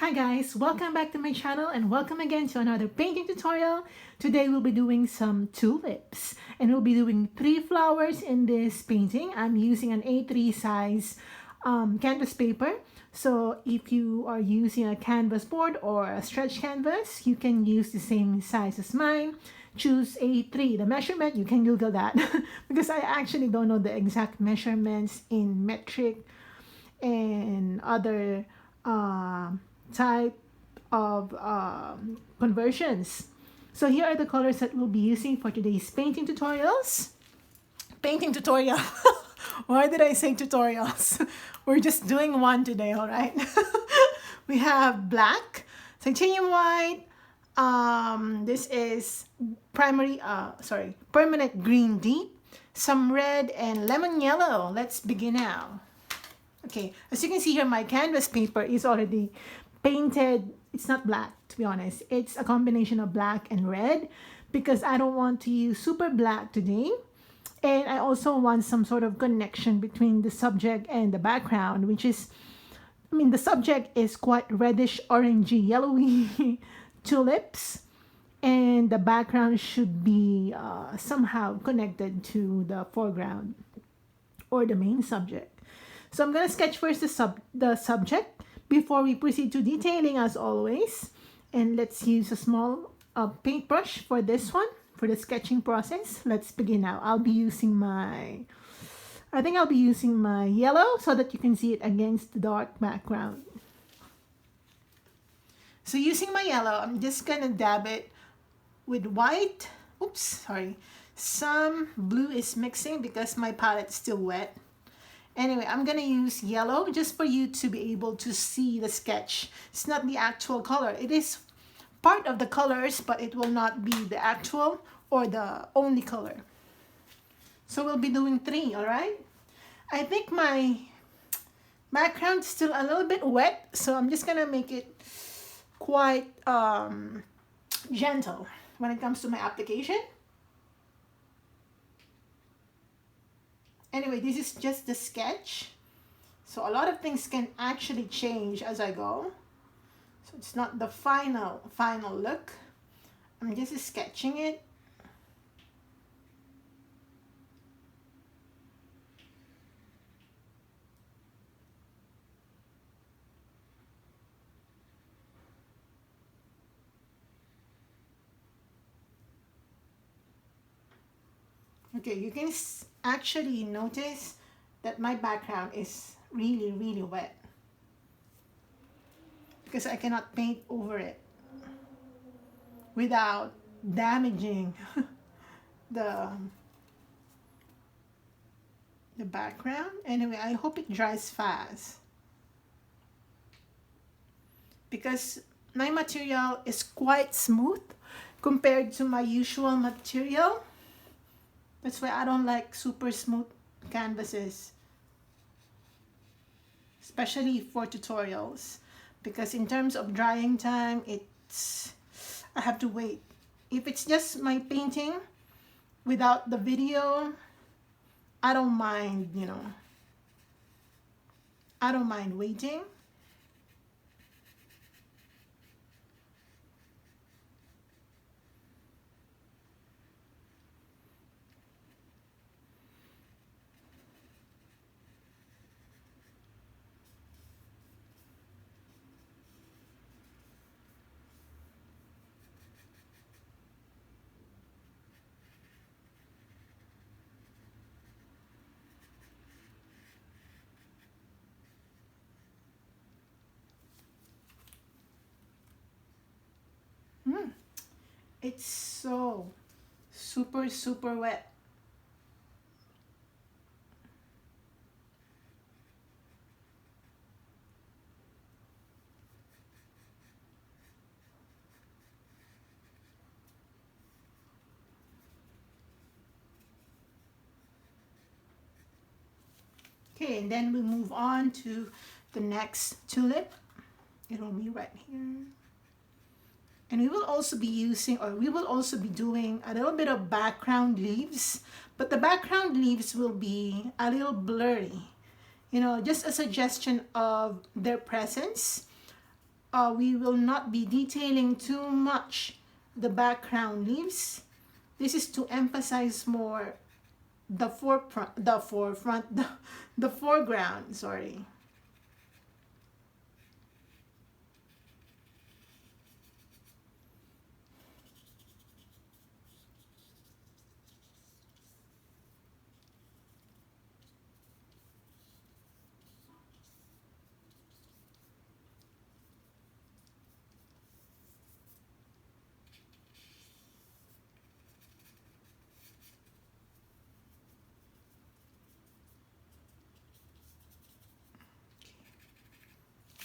Hi guys, welcome back to my channel and welcome again to another painting tutorial. Today we'll be doing some tulips and we'll be doing 3 flowers in this painting. I'm using an A3 size canvas paper. So if you are using a canvas board or a stretch canvas, you can use the same size as mine. Choose A3. The measurement, you can Google that because I actually don't know the exact measurements in metric and other type of conversions. So here are the colors that we'll be using for today's painting tutorials. Painting tutorial. Why did I say tutorials? We're just doing one today, all right? We have black, titanium white. This is permanent green deep, some red and lemon yellow. Let's begin now. Okay, as you can see here, my canvas paper is already painted. It's not black, to be honest. It's a combination of black and red because I don't want to use super black today. And I also want some sort of connection between the subject and the background, which is, the subject is quite reddish, orangey, yellowy tulips. And the background should be somehow connected to the foreground or the main subject. So I'm going to sketch first the subject before we proceed to detailing as always. And let's use a small paintbrush for this one, for the sketching process. Let's begin now. I think I'll be using my yellow so that you can see it against the dark background. So using my yellow, I'm just going to dab it with white. Oops, sorry. Some blue is mixing because my palette's still wet. Anyway, I'm going to use yellow just for you to be able to see the sketch. It's not the actual color. It is part of the colors, but it will not be the actual or the only color. So we'll be doing 3, all right? I think my background's still a little bit wet, so I'm just going to make it quite gentle when it comes to my application. Anyway, this is just the sketch. So a lot of things can actually change as I go. So it's not the final look. I'm just sketching it. Okay, you can actually notice that my background is really wet because I cannot paint over it without damaging the background. Anyway, I hope it dries fast because my material is quite smooth compared to my usual material. That's why I don't like super smooth canvases, especially for tutorials, because in terms of drying time, I have to wait. If it's just my painting without the video, I don't mind, I don't mind waiting. It's so super wet. Okay, and then we move on to the next tulip. It'll be right here. And we will also be doing a little bit of background leaves, but the background leaves will be a little blurry. Just a suggestion of their presence. we will not be detailing too much the background leaves. This is to emphasize more the the foreground, sorry.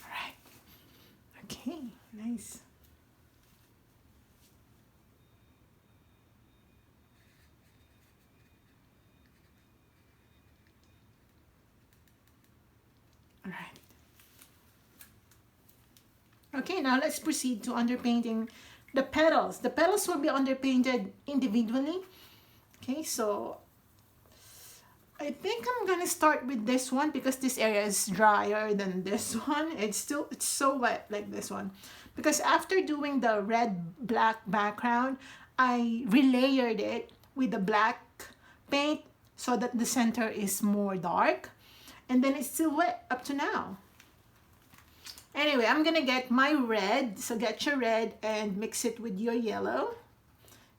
All right. Okay, nice. All right. Okay, now let's proceed to underpainting the petals. The petals will be underpainted individually. Okay, so I think I'm gonna start with this one because this area is drier than this one. It's so wet like this one. Because after doing the red black background, I relayered it with the black paint so that the center is more dark. And then it's still wet up to now. Anyway, I'm gonna get my red. So get your red and mix it with your yellow.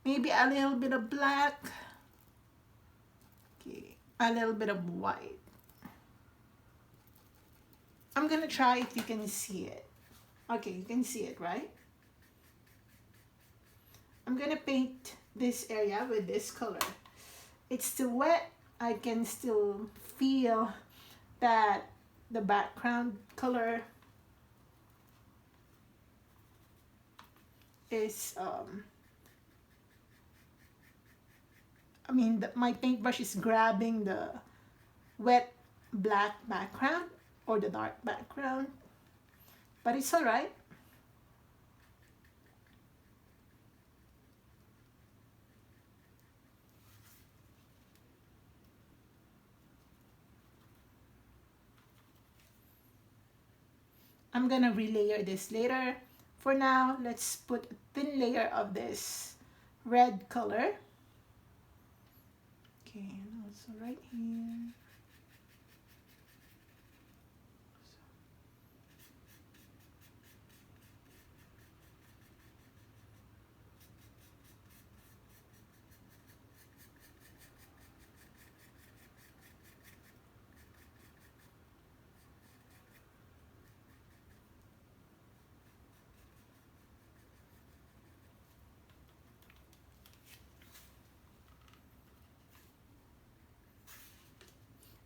Maybe a little bit of black. Okay, a little bit of white. I'm gonna try if you can see it. Okay, you can see it, right? I'm gonna paint this area with this color. It's still wet. I can still feel that the background color is my paintbrush is grabbing the wet black background or the dark background, but it's all right. I'm gonna relayer this later. For now, let's put a thin layer of this red color. Okay, and also right here.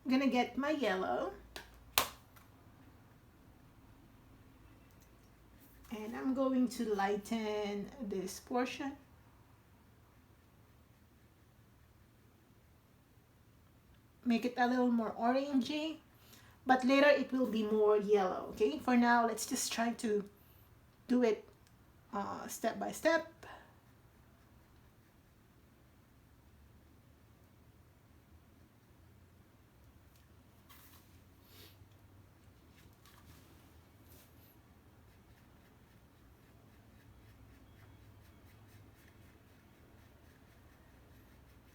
I'm gonna get my yellow and I'm going to lighten this portion. Make it a little more orangey, but later it will be more yellow. Okay, for now let's just try to do it step by step.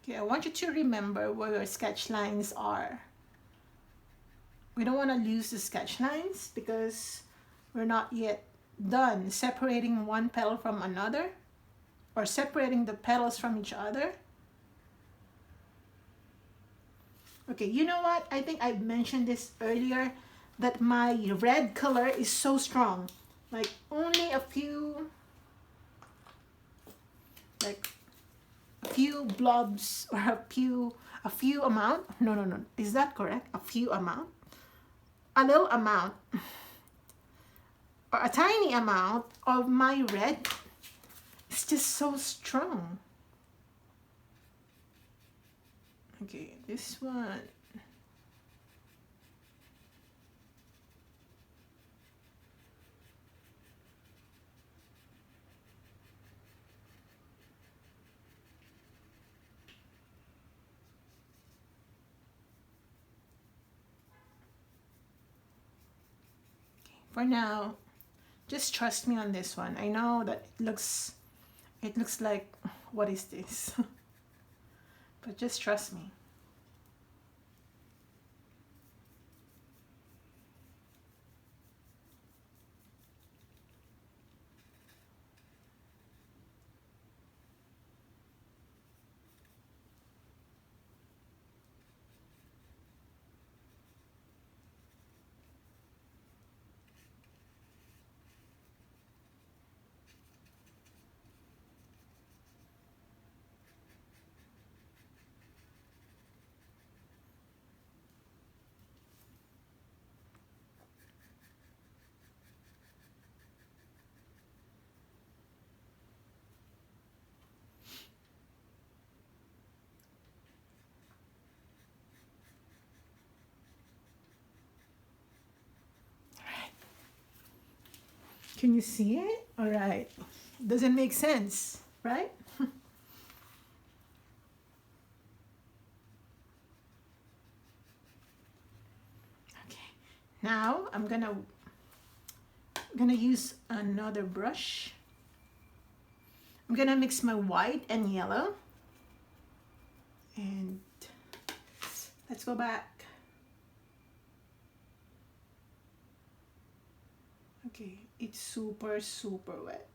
Okay, I want you to remember where your sketch lines are. We don't want to lose the sketch lines because we're not yet done separating one petal from another or separating the petals from each other. Okay, you know what? I think I mentioned this earlier that my red color is so strong. Like only a few blobs or a few amount. No. Is that correct? A few amount? A little amount or a tiny amount of my red is just so strong. Okay, this one. For now, Just trust me on this one. I know that it looks like, what is this? But just trust me. Can you see it? All right. Doesn't make sense, right? Okay. Now I'm gonna use another brush. I'm gonna mix my white and yellow. And let's go back. Okay, it's super, super wet.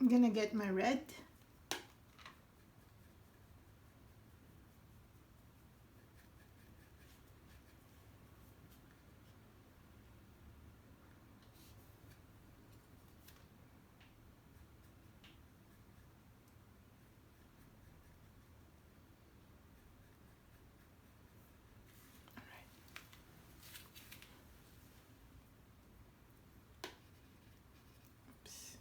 I'm gonna get my red. Oops.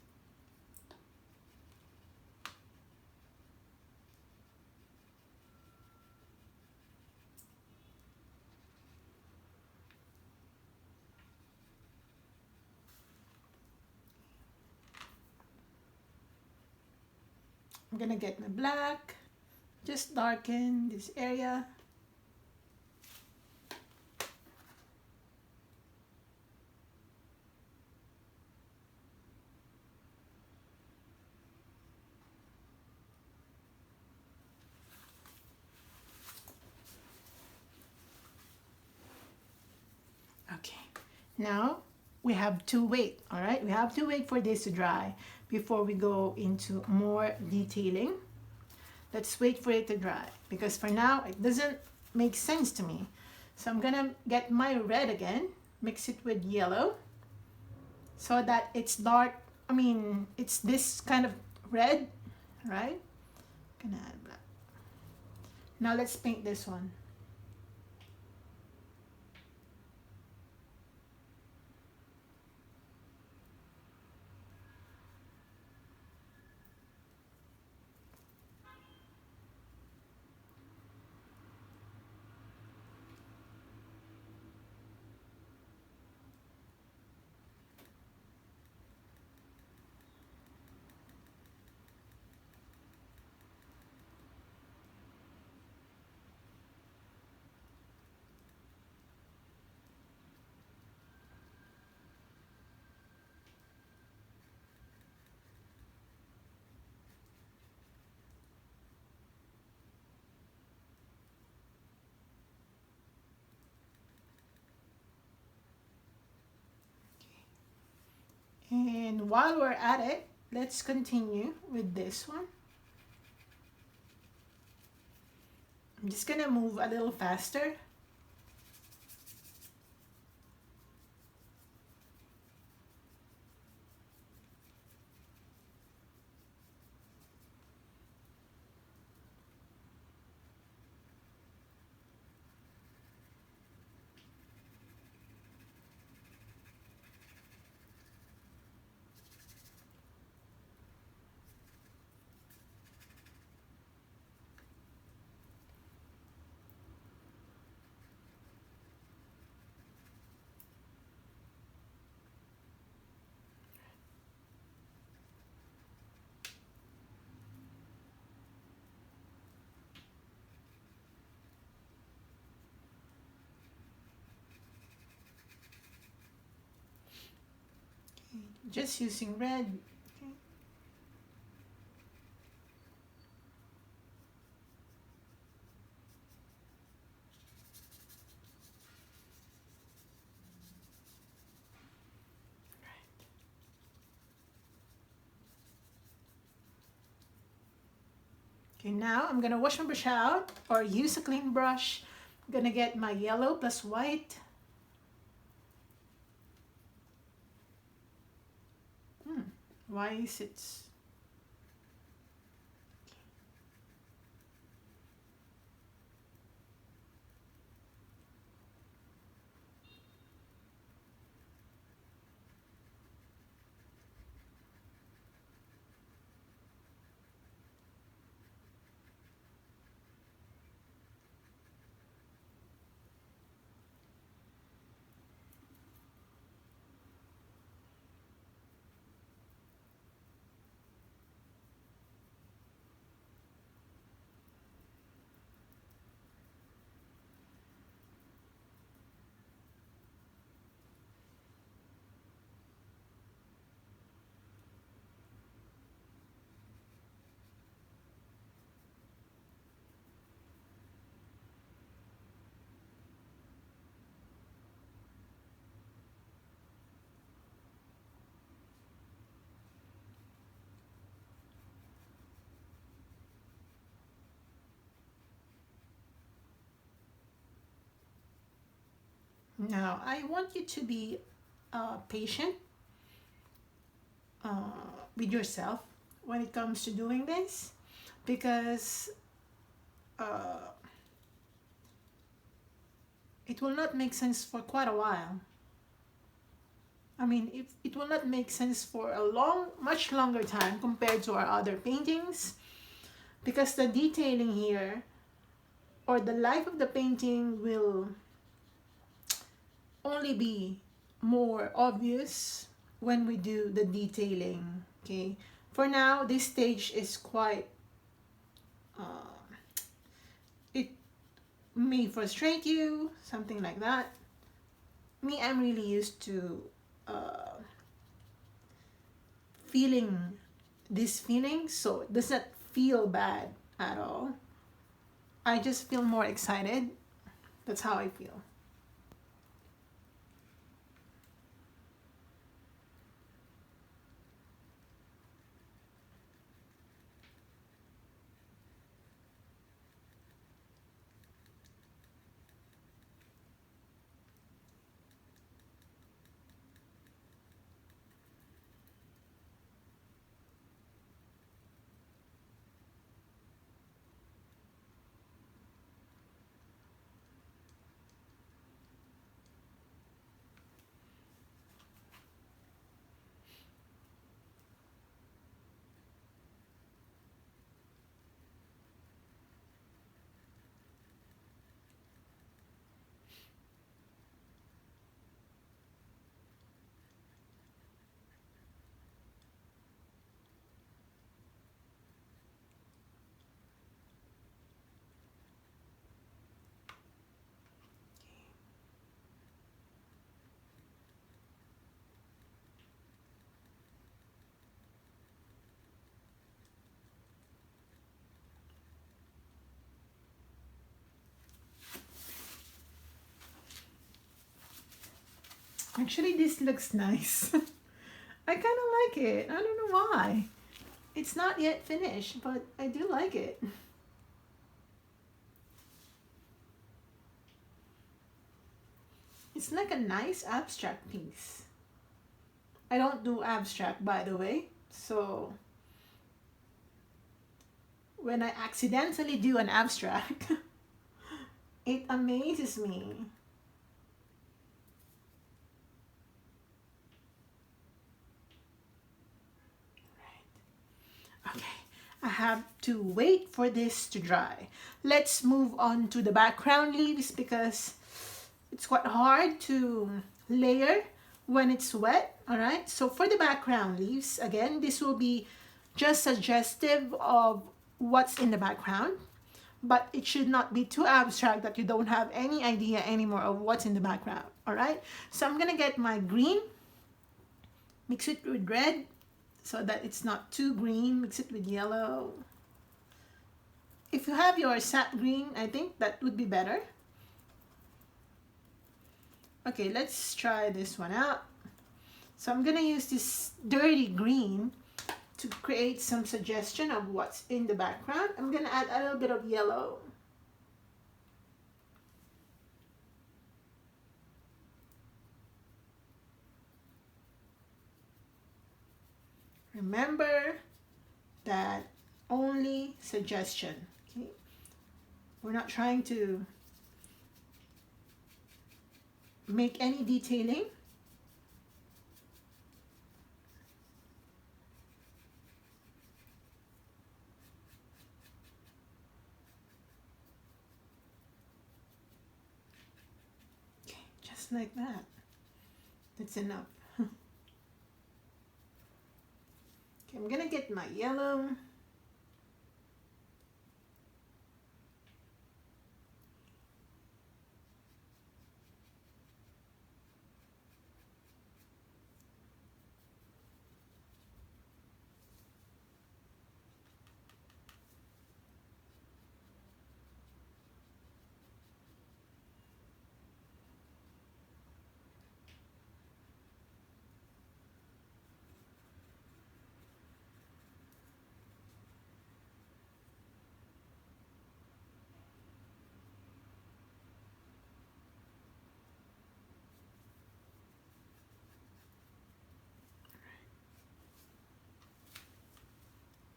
I'm gonna get my black, just darken this area. Okay, now we have to wait, all right? We have to wait for this to dry before we go into more detailing. Let's wait for it to dry because for now it doesn't make sense to me. So I'm gonna get my red again, mix it with yellow so that it's dark. I mean, it's this kind of red, right? Gonna add black. Now let's paint this one. And while we're at it, let's continue with this one. I'm just gonna move a little faster. Just using red. Okay. Okay, now I'm gonna wash my brush out or use a clean brush. I'm gonna get my yellow plus white. Why is it? Now, I want you to be patient with yourself when it comes to doing this, because it will not make sense for quite a while. I mean, it will not make sense for a much longer time compared to our other paintings, because the detailing here or the life of the painting will only be more obvious when we do the detailing. Okay, for now this stage is quite it may frustrate you, something like that. Me, I'm really used to feeling this feeling, so it does not feel bad at all. I just feel more excited. That's how I feel. Actually, this looks nice. I kind of like it. I don't know why. It's not yet finished, but I do like it. It's like a nice abstract piece. I don't do abstract, by the way, so when I accidentally do an abstract, it amazes me. Okay, I have to wait for this to dry. Let's move on to the background leaves, because it's quite hard to layer when it's wet. All right, so for the background leaves, again, this will be just suggestive of what's in the background, but it should not be too abstract that you don't have any idea anymore of what's in the background. All right, so I'm gonna get my green Mix it with red so that it's not too green. Mix it with yellow. If you have your sap green, I think that would be better. Okay, let's try this one out. So I'm gonna use this dirty green to create some suggestion of what's in the background. I'm gonna add a little bit of yellow. Remember that only suggestion. Okay? We're not trying to make any detailing. Okay, just like that. That's enough. Okay, I'm gonna get my yellow.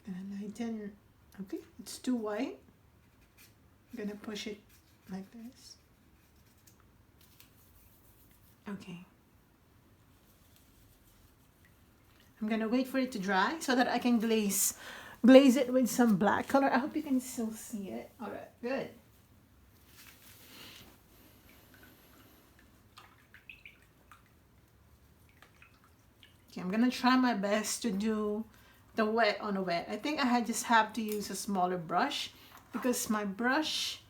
And I didn't, okay, it's too white. I'm gonna push it like this. Okay. I'm gonna wait for it to dry so that I can glaze it with some black color. I hope you can still see it. All right, good. Okay, I'm gonna try my best to do the wet on a wet. I think I just have to use a smaller brush because my brush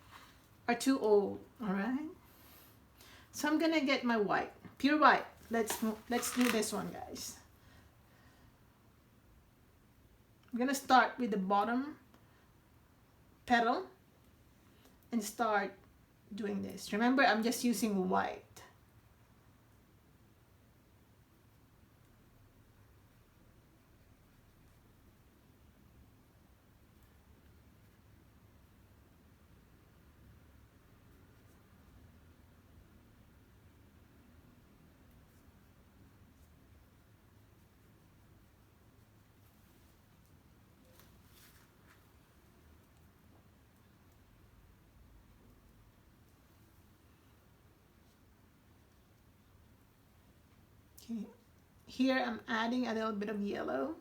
are too old. All right. So I'm gonna get my white, pure white. Let's do this one, guys. I'm gonna start with the bottom petal and start doing this. Remember, I'm just using white. Okay. Here I'm adding a little bit of yellow.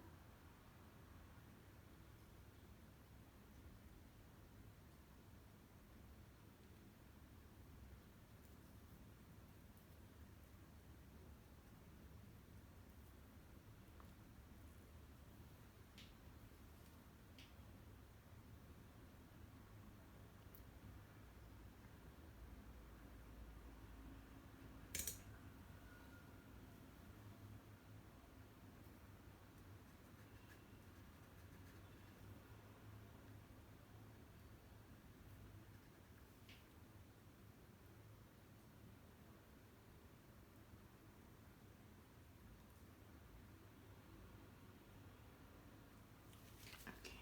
Okay.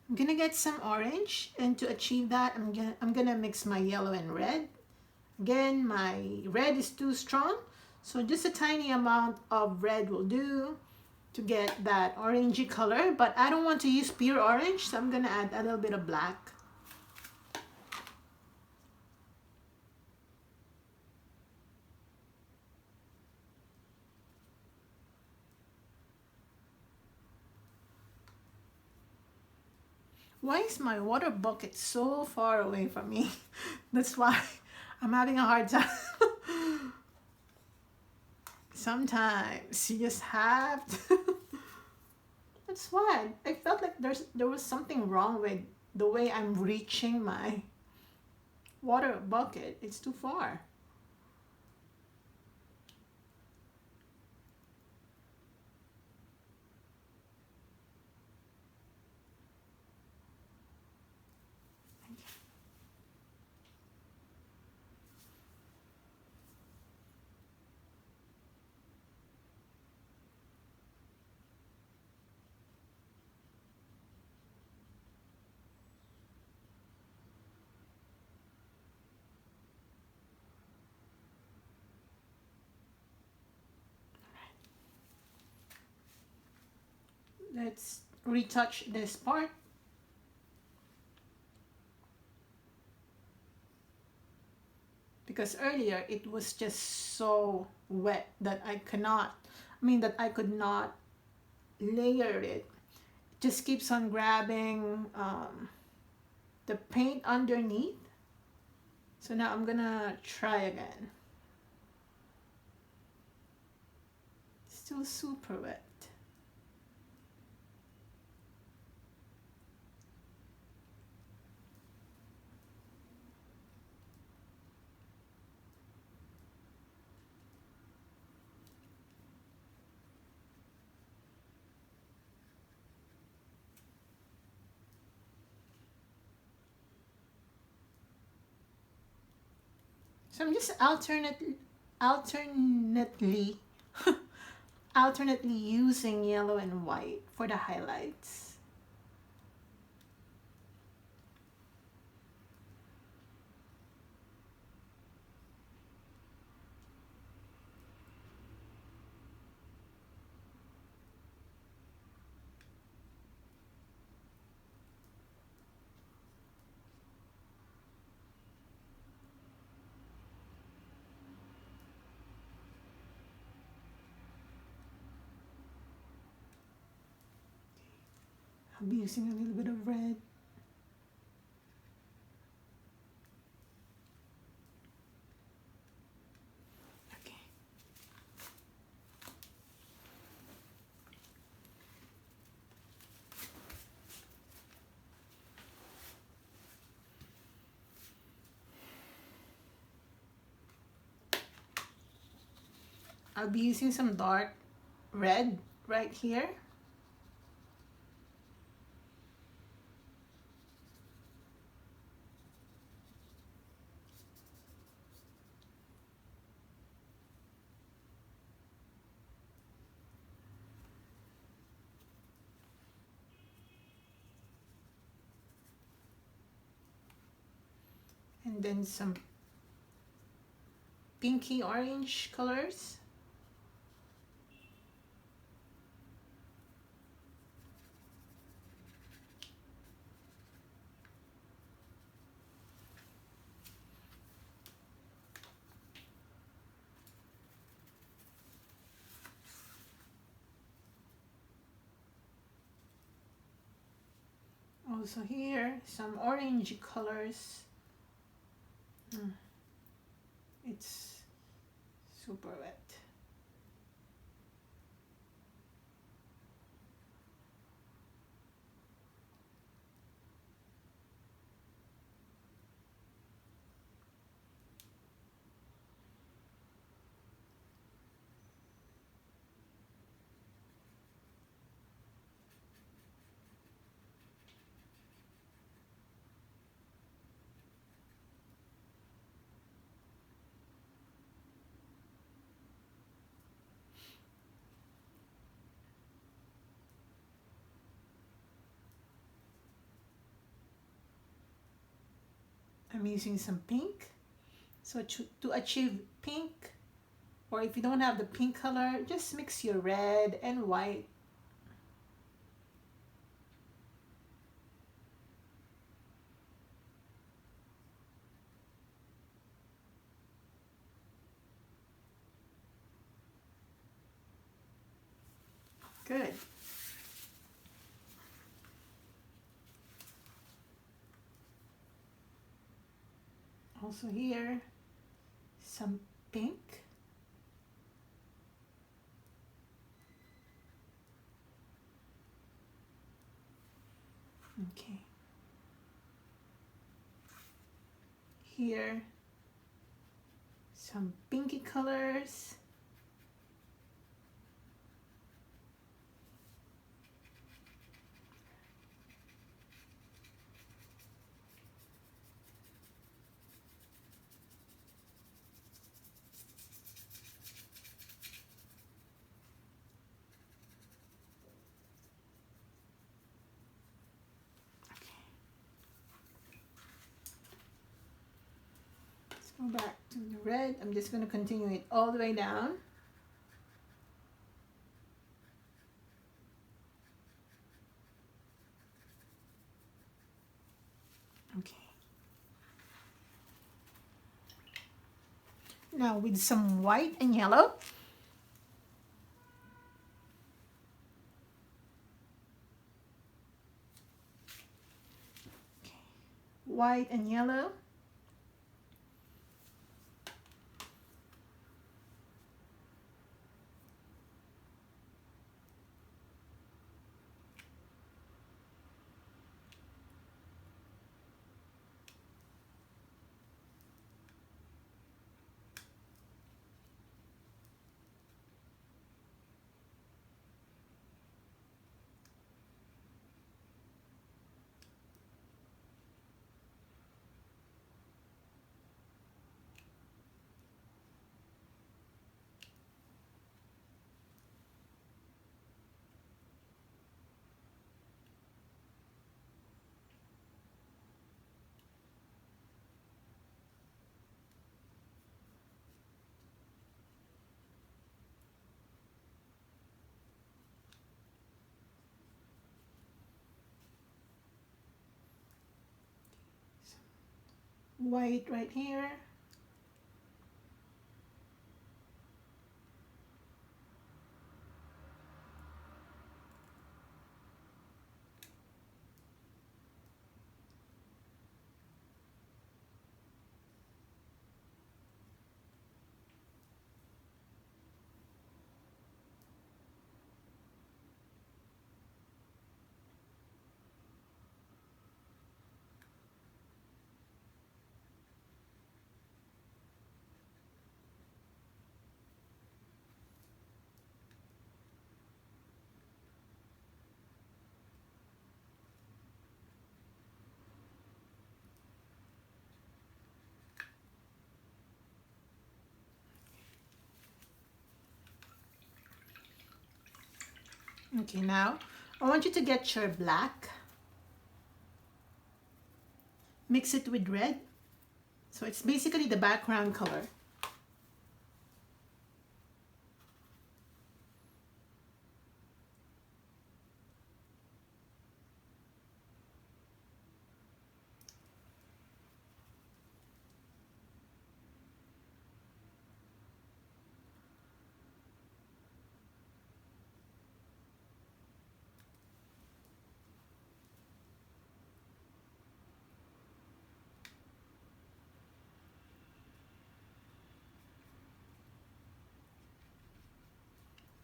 I'm gonna get some orange, and to achieve that, I'm gonna mix my yellow and red. Again, my red is too strong, so just a tiny amount of red will do to get that orangey color, but I don't want to use pure orange, so I'm gonna add a little bit of black. Why is my water bucket so far away from me? That's why I'm having a hard time. Sometimes you just have to That's why I felt like there was something wrong with the way I'm reaching my water bucket. It's too far. Let's retouch this part. Because earlier it was just so wet that that I could not layer it. Just keeps on grabbing the paint underneath. So now I'm gonna try again. Still super wet. So I'm just alternately alternately using yellow and white for the highlights. I'll be using a little bit of red. Okay. I'll be using some dark red right here. And then some pinky orange colors. Also here, some orange colors. It's super wet. I'm using some pink. So to achieve pink, or if you don't have the pink color, just mix your red and white. Good. Also here, some pink. Okay. Here, some pinky colors. Go back to the red. I'm just going to continue it all the way down. Okay. Now with some white and yellow. Okay. White and yellow. White right here. Okay, now I want you to get your black, mix it with red, so it's basically the background color.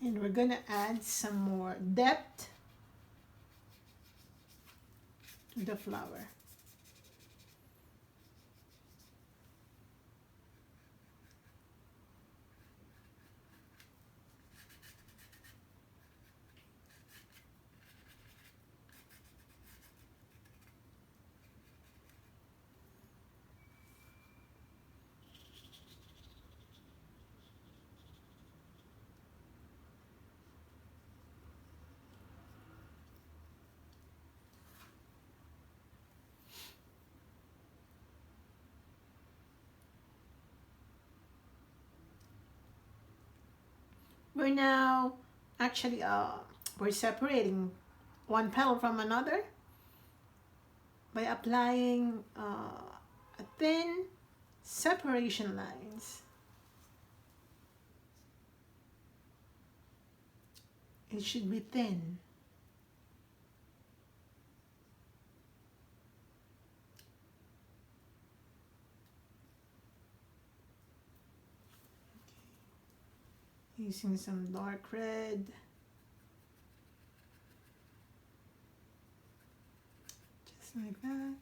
And we're gonna add some more depth to the flower. We're now actually we're separating one petal from another by applying a thin separation lines. It should be thin. Using some dark red. like that.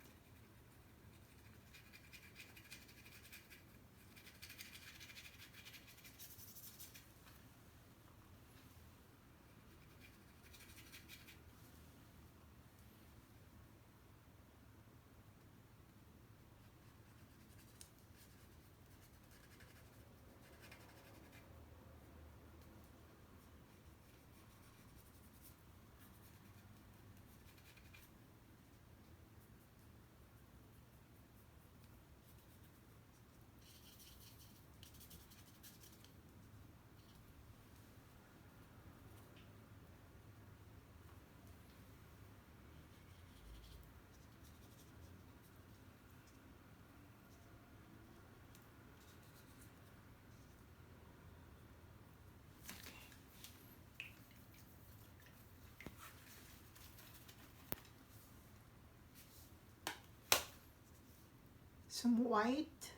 Some white.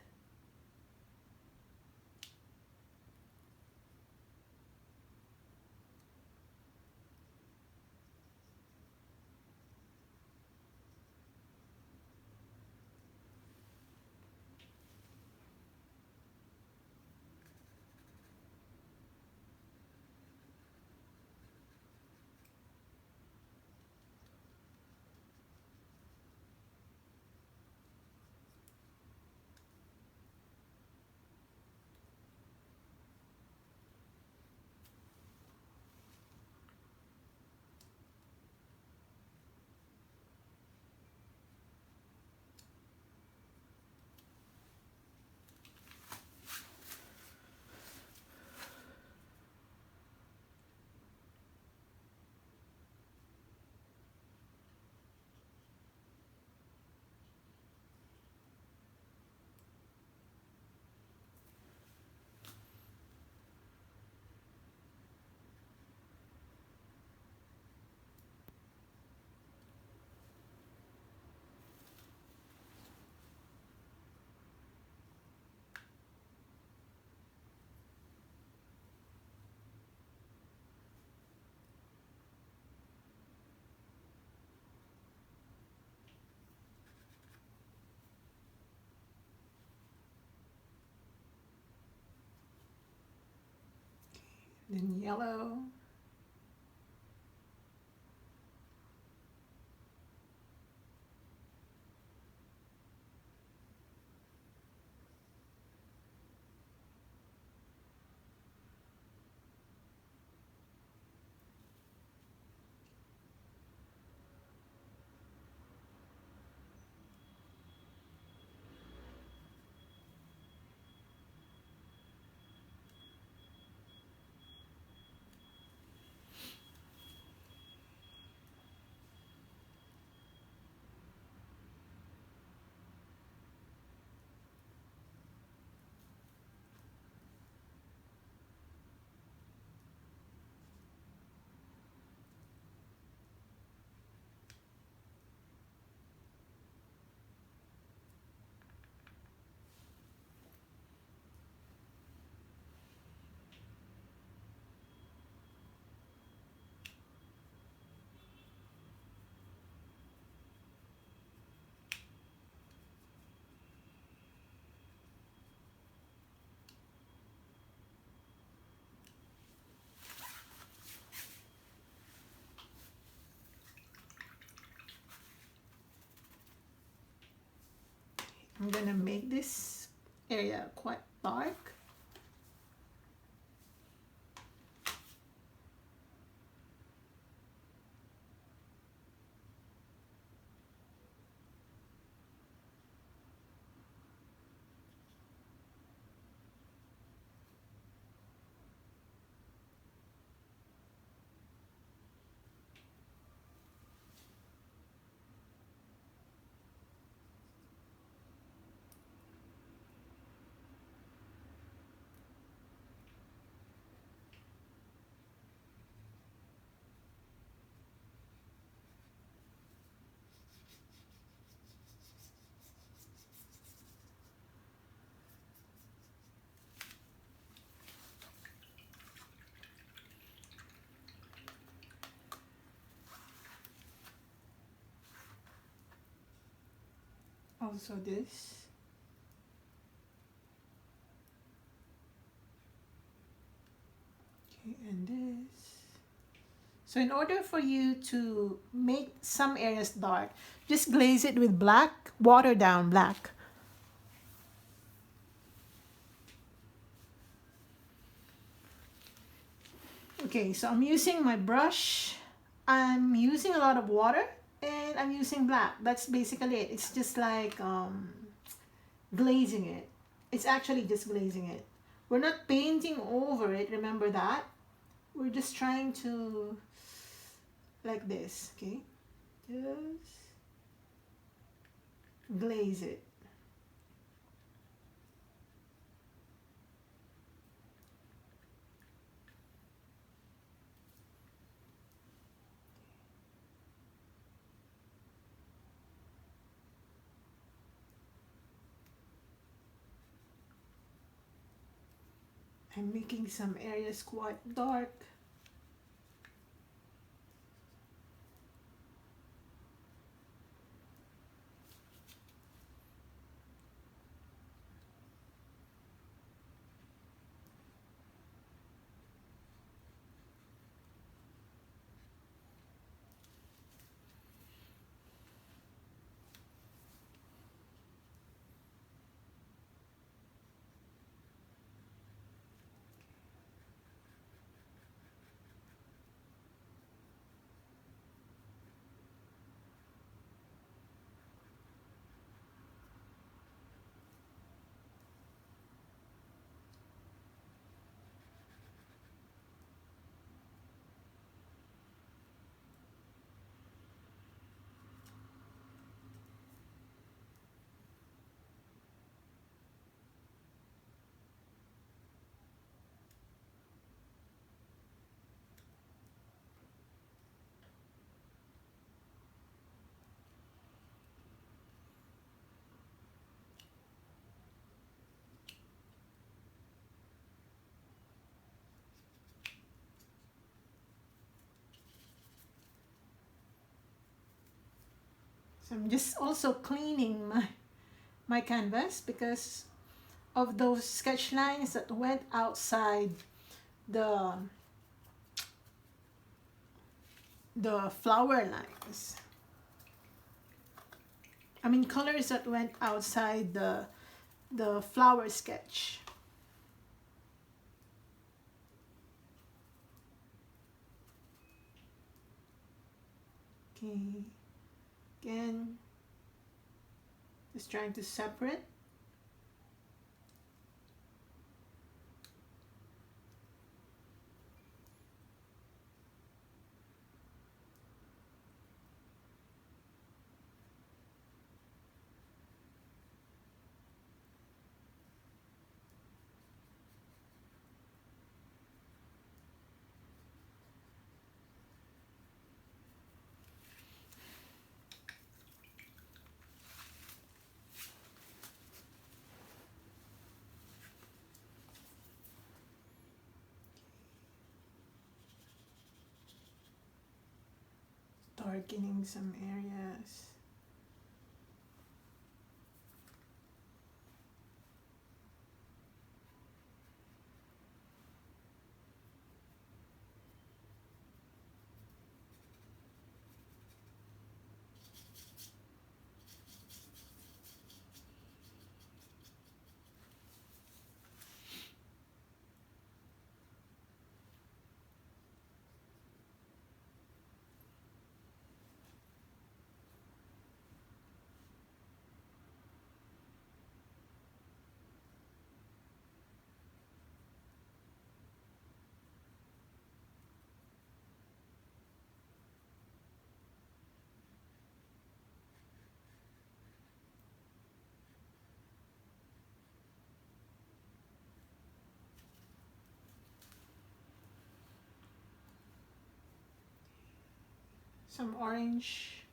Then yellow. I'm gonna make this area quite dark. also this. Okay, and this. So in order for you to make some areas dark, just glaze it with black, water down black. Okay, so I'm using my brush. I'm using a lot of water and I'm using black. That's basically it. It's just like glazing it. It's actually just glazing it. We're not painting over it, remember that? We're just trying to, like this, okay? Just glaze it. I'm making some areas quite dark. So I'm just also cleaning my canvas because of those sketch lines that went outside the flower lines. I mean colors that went outside the flower sketch. Okay, again, just trying to separate. Darkening some areas. Some orange.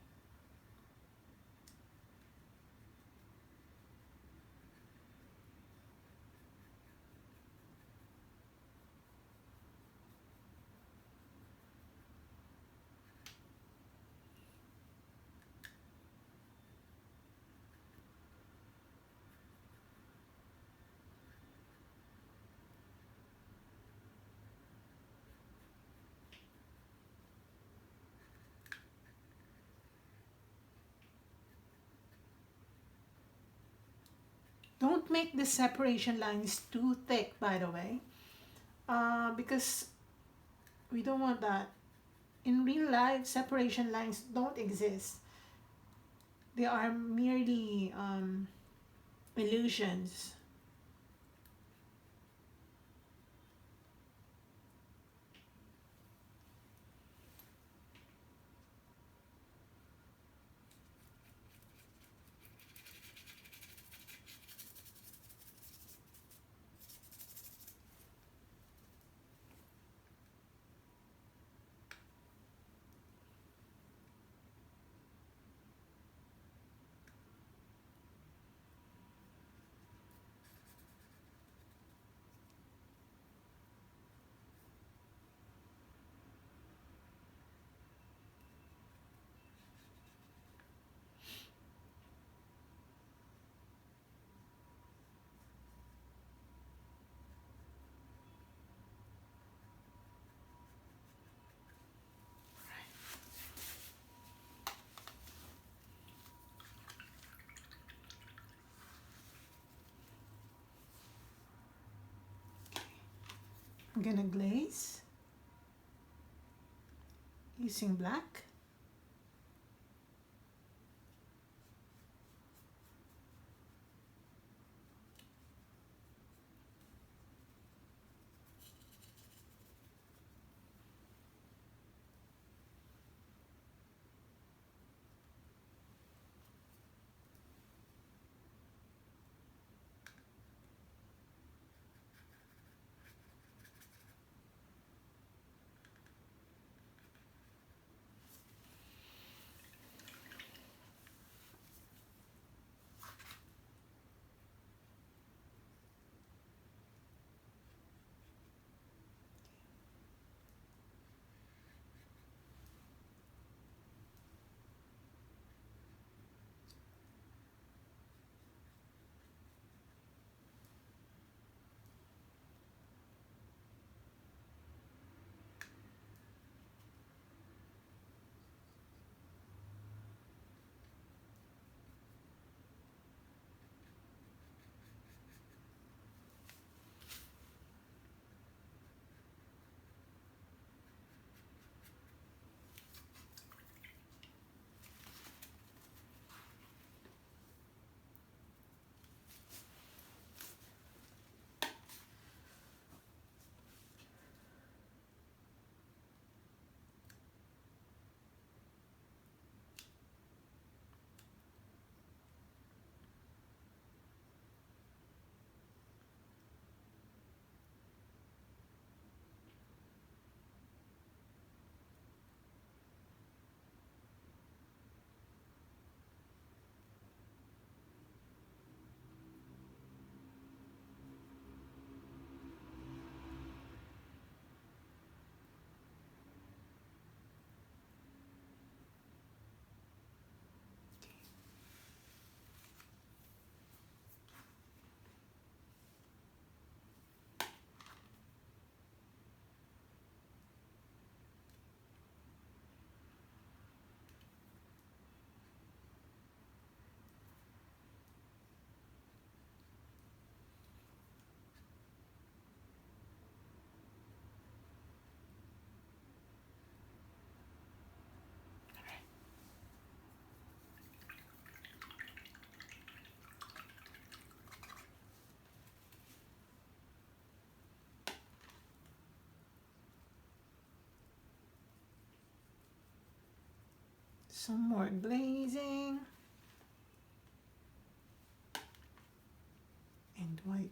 Don't make the separation lines too thick, by the way, because we don't want that. In real life, separation lines don't exist. They are merely illusions. I'm gonna glaze using black. Some more glazing and white.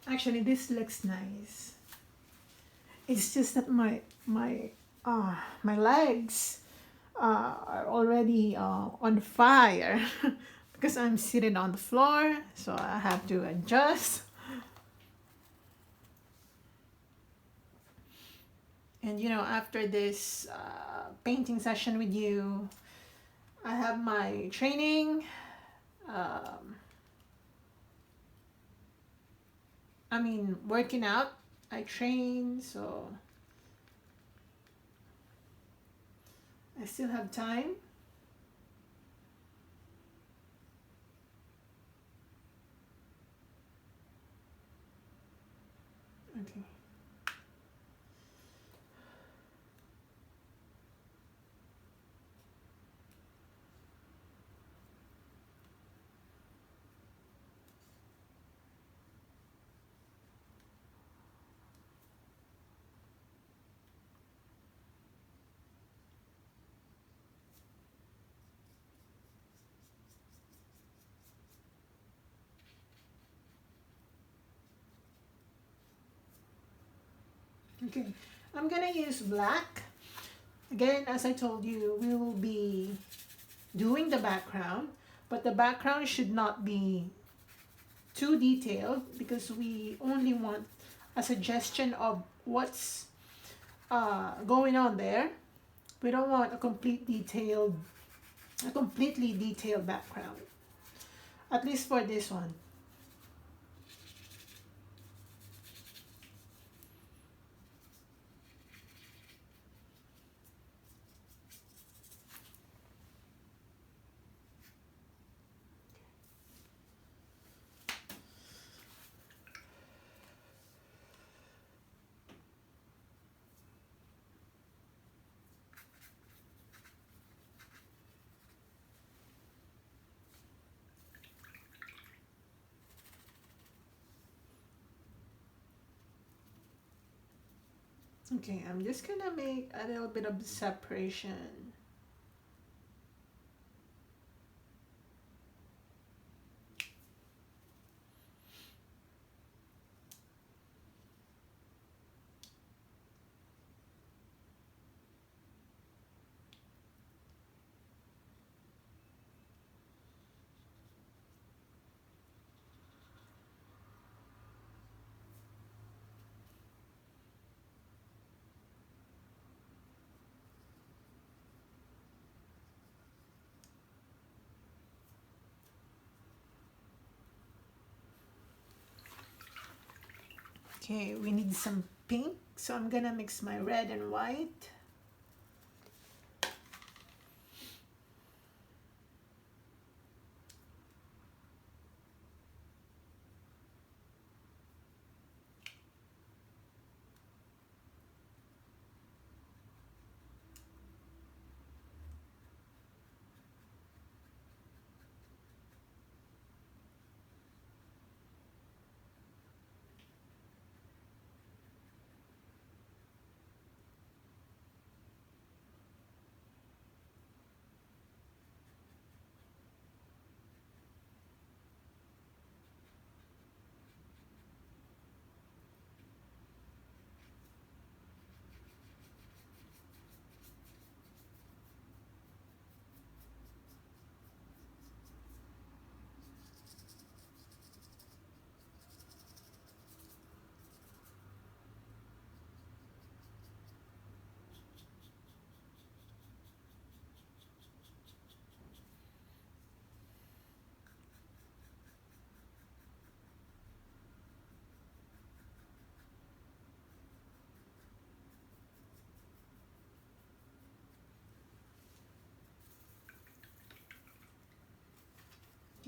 Actually, this looks nice. It's just that my legs are already on fire because I'm sitting on the floor, so I have to adjust. And you know, after this painting session with you, I have my training. Um, I mean, working out. I train, so I still have time. Okay. Okay. I'm gonna use black. Again, as I told you, we will be doing the background, but the background should not be too detailed because we only want a suggestion of what's going on there. We don't want a completely detailed background. At least for this one. Okay, I'm just gonna make a little bit of separation. Okay, we need some pink, so I'm gonna mix my red and white.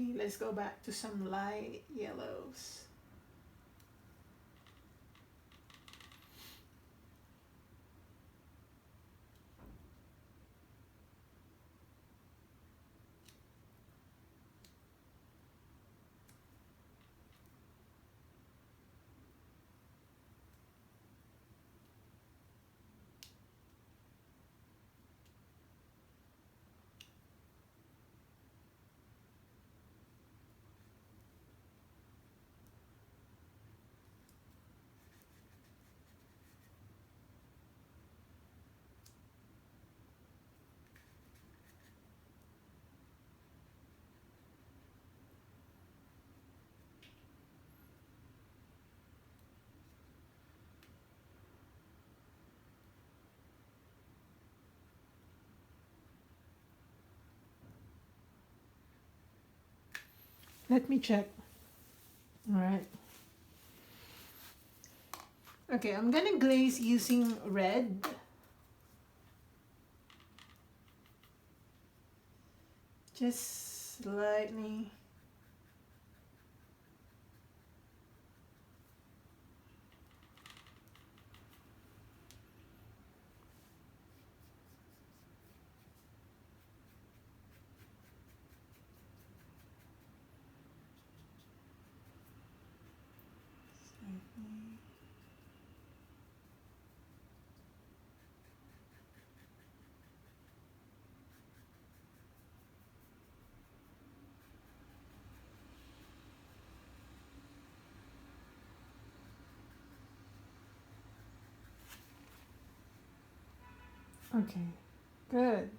Okay, let's go back to some light yellows. Let me check. All right. Okay, I'm gonna glaze using red. Just slightly. Okay, good.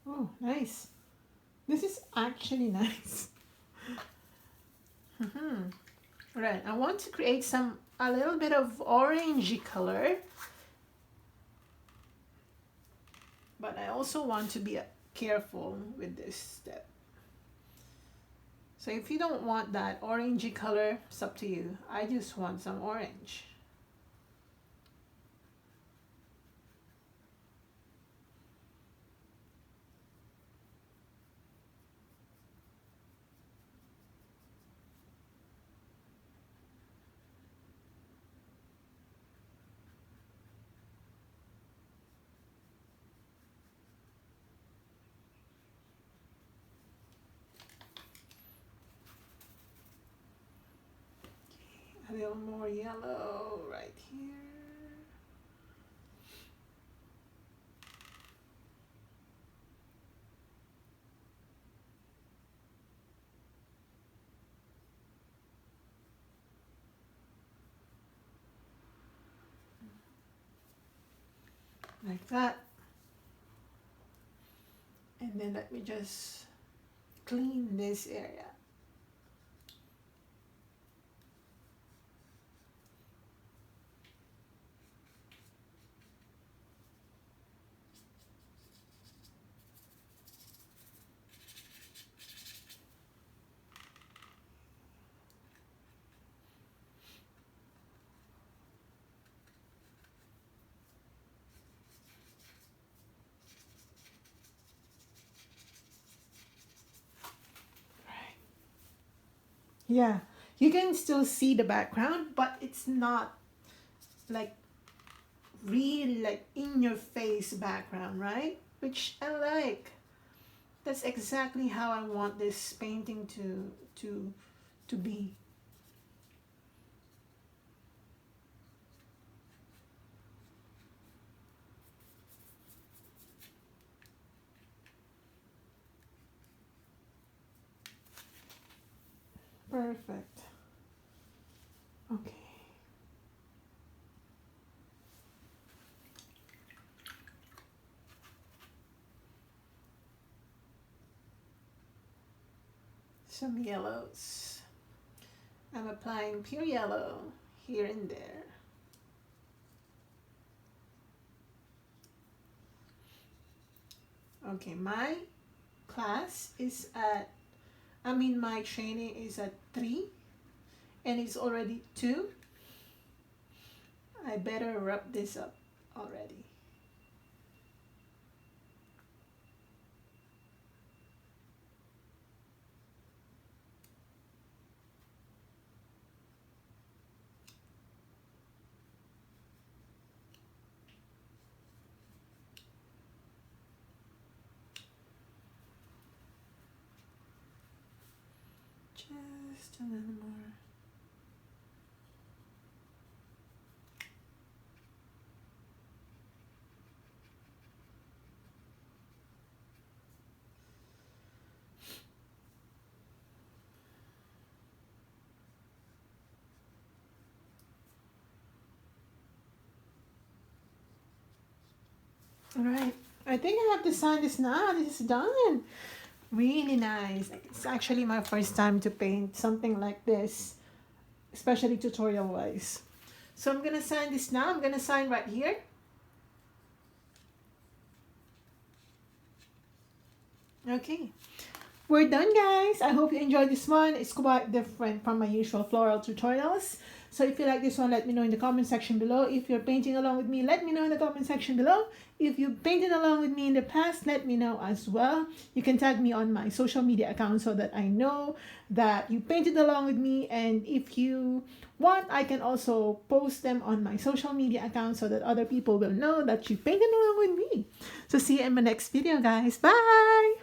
Oh, nice. This is actually nice. Right, I want to create a little bit of orangey color, but I also want to be careful with this step. So if you don't want that orangey color, it's up to you. I just want some orange. A little more yellow right here. Like that. And then let me just clean this area. Yeah, you can still see the background, but it's not like really like in your face background, right? Which I like. That's exactly how I want this painting to be. Perfect. some yellows. I'm applying pure yellow here and there. Okay, my class is at, my training is at 3 and it's already 2. I better wrap this up already. Just a little more. All right, I think I have to sign this now. This is done. Really nice. It's actually my first time to paint something like this, especially tutorial wise. So I'm gonna sign this now. I'm gonna sign right here. Okay, we're done, guys. I hope you enjoyed this one. It's quite different from my usual floral tutorials. So if you like this one, let me know in the comment section below. If you're painting along with me, let me know in the comment section below. If you painted along with me in the past, let me know as well. You can tag me on my social media account so that I know that you painted along with me. And if you want, I can also post them on my social media account so that other people will know that you painted along with me. So see you in my next video, guys. Bye!